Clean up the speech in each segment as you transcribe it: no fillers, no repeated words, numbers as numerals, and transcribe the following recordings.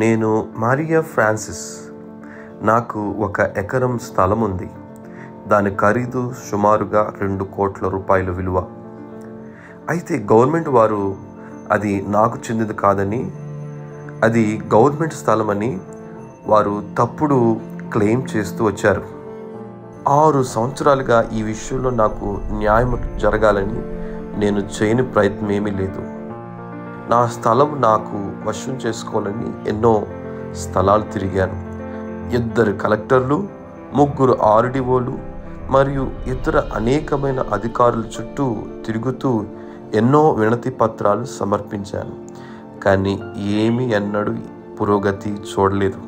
నేను Maria Francis. నాకు 1 ఎకరం స్థలం ఉంది. దాని ఖరీదు సుమారుగా 2 కోట్ల రూపాయల విలువ. అయితే గవర్నమెంట్ వారు అది నాకు చెందింది కాదని, అది గవర్నమెంట్ స్థలమని వారు తప్పుడు క్లెయిమ్ చేస్తూ వచ్చారు. 6 సంవత్సరాలుగా ఈ విషయంలో నాకు న్యాయం జరగాలని నేను చేయని ప్రయత్నం ఏమీ లేదు. నా స్థలం నాకు వశం చేసుకోవాలని ఎన్నో స్థలాలు తిరిగాను. 2 కలెక్టర్లు, 3 ఆర్డీఓలు మరియు ఇతర అనేకమైన అధికారుల చుట్టూ తిరుగుతూ ఎన్నో వినతి పత్రాలు సమర్పించాను. కానీ ఏమీ ఎన్నడూ పురోగతి చూడలేదు.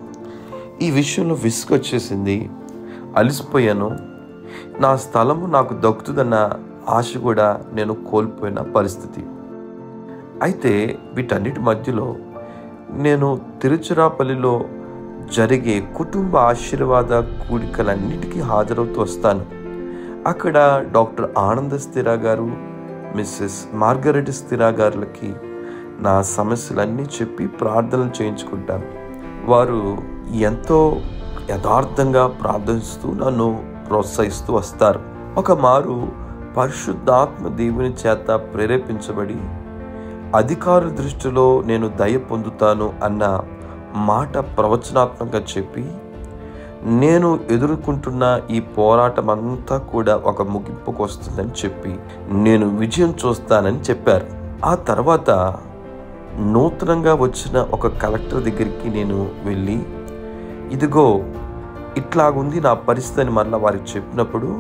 ఈ విషయంలో విసుగొచ్చేసింది. అలసిపోయాను. నా స్థలము నాకు దక్కుతుందన్న ఆశ కూడా నేను కోల్పోయిన పరిస్థితి. అయితే వీటన్నిటి మధ్యలో నేను తిరుచిరాపల్లిలో జరిగే కుటుంబ ఆశీర్వాద కూడికలన్నిటికీ హాజరవుతూ వస్తాను. అక్కడ డాక్టర్ ఆనంద స్థిరా గారు, మిస్సెస్ మార్గరెట్ స్థిరా గారులకి నా సమస్యలన్నీ చెప్పి ప్రార్థనలు చేయించుకుంటాను. వారు ఎంతో యథార్థంగా ప్రార్థిస్తూ నన్ను ప్రోత్సహిస్తూ వస్తారు. ఒక మారు పరిశుద్ధాత్మ దేవుని చేత ప్రేరేపించబడి అధికారుల దృష్టిలో నేను దయ పొందుతాను అన్న మాట ప్రవచనాత్మకంగా చెప్పి, నేను ఎదుర్కొంటున్న ఈ పోరాటం అంతా కూడా ఒక ముగింపుకు వస్తుందని చెప్పి నేను విజయం చూస్తానని చెప్పారు. ఆ తర్వాత నూతనంగా వచ్చిన ఒక కలెక్టర్ దగ్గరికి నేను వెళ్ళి, ఇదిగో ఇట్లాగుంది నా పరిస్థితి అని మరలా వారికి చెప్పినప్పుడు,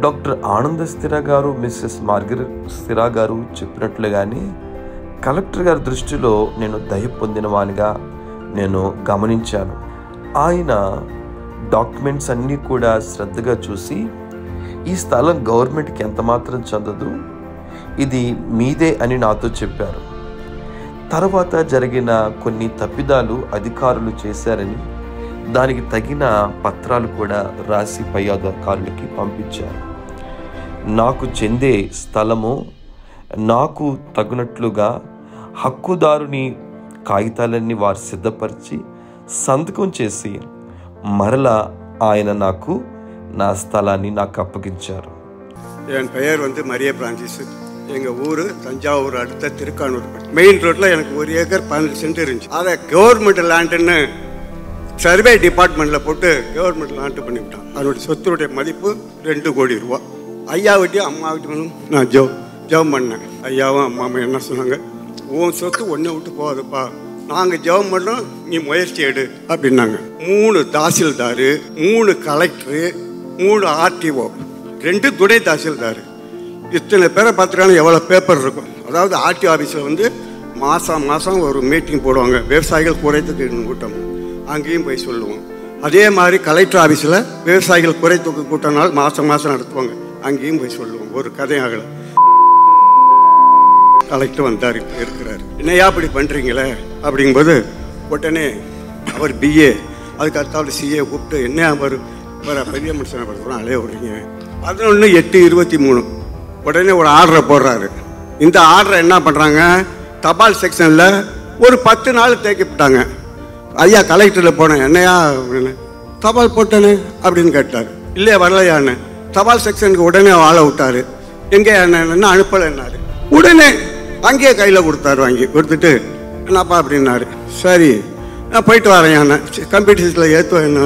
డాక్టర్ ఆనంద స్థిరా గారు, మిస్సెస్ మార్గరెట్ స్థిరా గారు చెప్పినట్లుగానే కలెక్టర్ గారి దృష్టిలో నేను దయ పొందిన వానిగా నేను గమనించాను. ఆయన డాక్యుమెంట్స్ అన్నీ కూడా శ్రద్ధగా చూసి, ఈ స్థలం గవర్నమెంట్కి ఎంత మాత్రం చెందదు, ఇది మీదే అని నాతో చెప్పారు. తర్వాత జరిగిన కొన్ని తప్పిదాలు అధికారులు చేశారని దానికి తగిన పత్రాలు కూడా రాసి పై అధికారులకి పంపించారు. నాకు చెందే స్థలము నాకు తగినట్లుగా హక్కుదారుని కాగితాలన్నీ వారు సిద్ధపరిచి సంతకం చేసి మరలా ఆయన నాకు నా స్థలాన్ని నాకు అప్పగించారు. என் பெயர் மரிய பிரான்சிஸ். எங்கள் ஊர் தஞ்சாவூர் அடுத்த திருக்கானூர். மெயின் ரோட்டில் எனக்கு 1 ஏக்கர் 12 சென்ட் இருந்துச்சு. அதை கவர்மெண்ட் லேண்டுன்னு சர்வே டிபார்ட்மெண்ட்டில் போட்டு கவர்மெண்ட் லேண்டு பண்ணிவிட்டான். அதனுடைய சொத்துடைய மதிப்பு 2 கோடி ரூபா. ஐயா வீட்டையும் அம்மா வீட்டையும் நான் ஜெபம் பண்ணேன். ஐயாவும் அம்மாவும் என்ன சொன்னாங்க, உன் சொத்து ஒன்றை விட்டு போகாதுப்பா, நாங்கள் ஜெபம் பண்ணோம், நீ முயற்சி எடு அப்படின்னாங்க. 3 தாசில்தார், 3 கலெக்டரு, 3 ஆர்டிஓ, 2 துணை தாசில்தார், இத்தனை பேரை பார்த்துக்கான எவ்வளோ பேப்பர் இருக்கும். அதாவது ஆர்டிஓ ஆஃபீஸில் மாதம் ஒரு மீட்டிங் போடுவாங்க, விவசாயிகள் குறைத்துக்கு கூட்டம், அங்கேயும் போய் சொல்லுவோம். அதே மாதிரி கலெக்டர் ஆஃபீஸில் விவசாயிகள் குறைத்துக்கு கூட்டம்னால மாதம் நடத்துவாங்க, அங்கேயும் போய் சொல்லுவோம். ஒரு கதையாகலை. கலெக்டர் வந்தார், இருக்கிறார். என்னையா இப்படி பண்ணுறீங்களே அப்படிங்கும்போது உடனே அவர் பிஏ, அதுக்கு அடுத்தாலும் சிஏ கூப்பிட்டு, என்ன அவர் பெரிய மனுஷனை படுத்துகிறோம், அலைய விடுறீங்க. 11/8/23 உடனே ஒரு ஆர்டரை போடுறாரு. இந்த ஆர்டரை என்ன பண்ணுறாங்க, தபால் செக்ஷனில் ஒரு 10 நாள் தேக்கிவிட்டாங்க. ஐயா கலெக்டரில் போனேன், என்னையா அப்படின்னு, தபால் போட்டேன்னு அப்படின்னு கேட்டார். இல்லையா வரலையான்னு. தபால் செக்ஷனுக்கு உடனே ஆளை விட்டார். எங்கே என்ன அனுப்பலைன்னாரு. உடனே அங்கேயே கையில் கொடுத்தாரு. வாங்கி கொடுத்துட்டு, என்னப்பா அப்படின்னாரு. சரி நான் போயிட்டு வரேன், கம்ப்யூட்டர்ஸில் ஏற்றுவேன்.